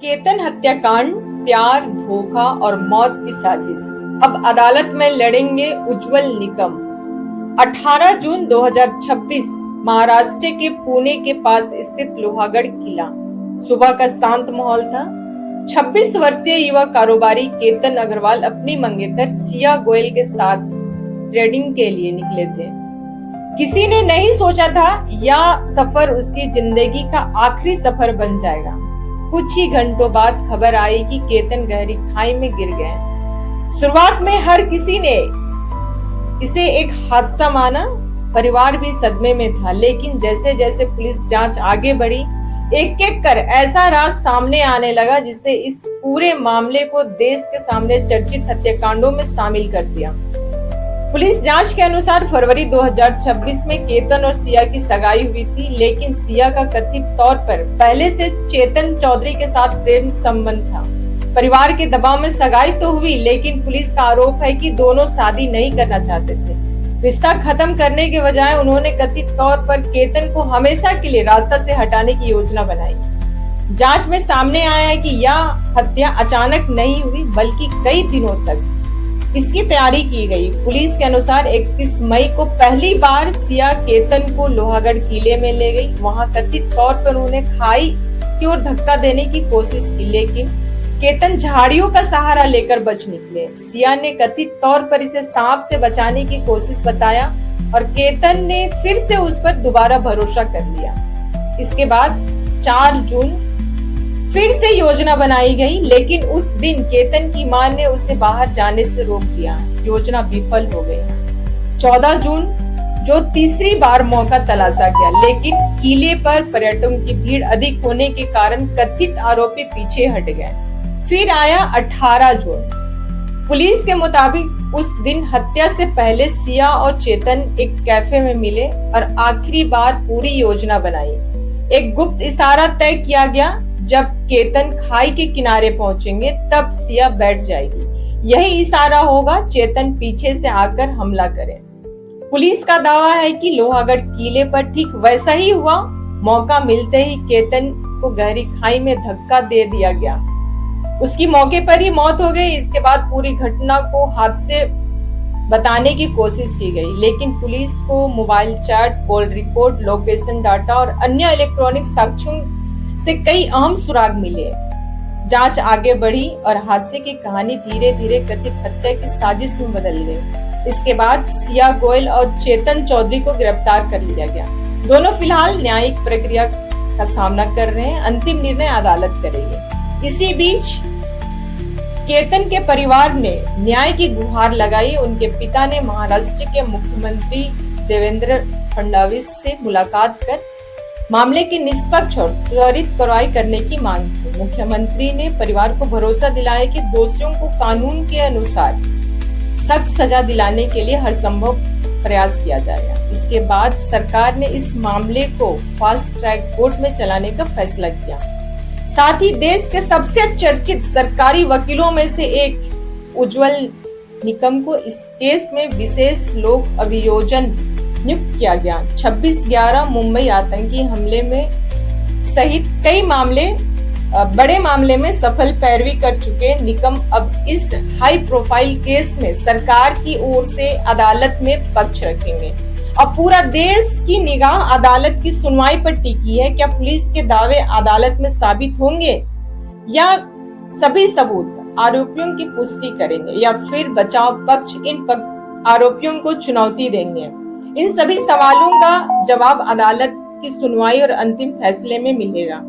केतन हत्याकांड, प्यार, धोखा और मौत की साजिश। अब अदालत में लड़ेंगे उज्जवल निकम। 18 जून 2026 महाराष्ट्र के पुणे के पास स्थित लोहागढ़ किला। सुबह का शांत माहौल था। 26 वर्षीय युवा कारोबारी केतन अग्रवाल अपनी मंगेतर सिया गोयल के साथ ट्रेडिंग के लिए निकले थे। किसी ने नहीं सोचा था यह सफर उसकी जिंदगी का आखिरी सफर बन जाएगा। कुछ ही घंटों बाद खबर आई कि केतन गहरी खाई में गिर गए। शुरुआत में हर किसी ने इसे एक हादसा माना, परिवार भी सदमे में था। लेकिन जैसे जैसे पुलिस जांच आगे बढ़ी, एक एक कर ऐसा राज सामने आने लगा जिससे इस पूरे मामले को देश के सामने चर्चित हत्याकांडों में शामिल कर दिया। पुलिस जांच के अनुसार फरवरी 2026 में केतन और सिया की सगाई हुई थी, लेकिन सिया का कथित तौर पर पहले से चेतन चौधरी के साथ प्रेम संबंध था। परिवार के दबाव में सगाई तो हुई, लेकिन पुलिस का आरोप है कि दोनों शादी नहीं करना चाहते थे। रिश्ता खत्म करने के बजाय उन्होंने कथित तौर पर केतन को हमेशा के लिए रास्ता से हटाने की योजना बनाई। जांच में सामने आया है कि यह हत्या अचानक नहीं हुई, बल्कि कई दिनों तक इसकी तैयारी की गई। पुलिस के अनुसार 31 मई को पहली बार सिया केतन को लोहागढ़ किले में ले गई। वहां कथित तौर पर उन्होंने खाई की ओर धक्का देने की कोशिश की, लेकिन केतन झाड़ियों का सहारा लेकर बच निकले। सिया ने कथित तौर पर इसे सांप से बचाने की कोशिश बताया और केतन ने फिर से उस पर दोबारा भरोसा कर लिया। इसके बाद 4 जून फिर से योजना बनाई गई, लेकिन उस दिन केतन की मां ने उसे बाहर जाने से रोक दिया। योजना विफल हो गई। 14 जून जो तीसरी बार मौका तलाशा गया, लेकिन किले पर पर्यटकों की भीड़ अधिक होने के कारण कथित आरोपी पीछे हट गए। फिर आया 18 जून। पुलिस के मुताबिक उस दिन हत्या से पहले सिया और चेतन एक कैफे में मिले और आखिरी बार पूरी योजना बनाई। एक गुप्त इशारा तय किया गया, जब केतन खाई के किनारे पहुंचेंगे तब सिया बैठ जाएगी। यही इशारा होगा, चेतन पीछे से आकर हमला करे। पुलिस का दावा है कि लोहागढ़ किले पर ठीक वैसा ही हुआ। मौका मिलते ही केतन को गहरी खाई में धक्का दे दिया गया। उसकी मौके पर ही मौत हो गई। इसके बाद पूरी घटना को हादसे बताने की कोशिश की गई, लेकिन पुलिस को mobile chat, call record, location data और अन्य इलेक्ट्रॉनिक साक्ष्यों से कई अहम सुराग मिले। जांच आगे बढ़ी और हादसे की कहानी धीरे धीरे कथित हत्या की साजिश में बदल गई। इसके बाद सिया गोयल और चेतन चौधरी को गिरफ्तार कर लिया गया। दोनों फिलहाल न्यायिक प्रक्रिया का सामना कर रहे हैं। अंतिम निर्णय अदालत करेगी। इसी बीच केतन के परिवार ने न्याय की गुहार लगाई। उनके पिता ने महाराष्ट्र के मुख्यमंत्री देवेंद्र फडणवीस से मुलाकात कर मामले की निष्पक्ष और त्वरित कार्रवाई करने की मांग की। मुख्यमंत्री ने परिवार को भरोसा दिलाया कि दोषियों को कानून के अनुसार सख्त सजा दिलाने के लिए हर संभव प्रयास किया जाएगा। इसके बाद सरकार ने इस मामले को फास्ट ट्रैक कोर्ट में चलाने का फैसला किया। साथ ही देश के सबसे चर्चित सरकारी वकीलों में से एक उज्जवल निकम को इस केस में विशेष लोक अभियोजन नियुक्त किया गया। 26/11 मुंबई आतंकी हमले में सहित कई बड़े मामले में सफल पैरवी कर चुके निकम अब इस हाई प्रोफाइल केस में सरकार की ओर से अदालत में पक्ष रखेंगे। अब पूरा देश की निगाह अदालत की सुनवाई पर टिकी है। क्या पुलिस के दावे अदालत में साबित होंगे या सभी सबूत आरोपियों की पुष्टि करेंगे, या फिर बचाव पक्ष इन आरोपियों को चुनौती देंगे? इन सभी सवालों का जवाब अदालत की सुनवाई और अंतिम फैसले में मिलेगा।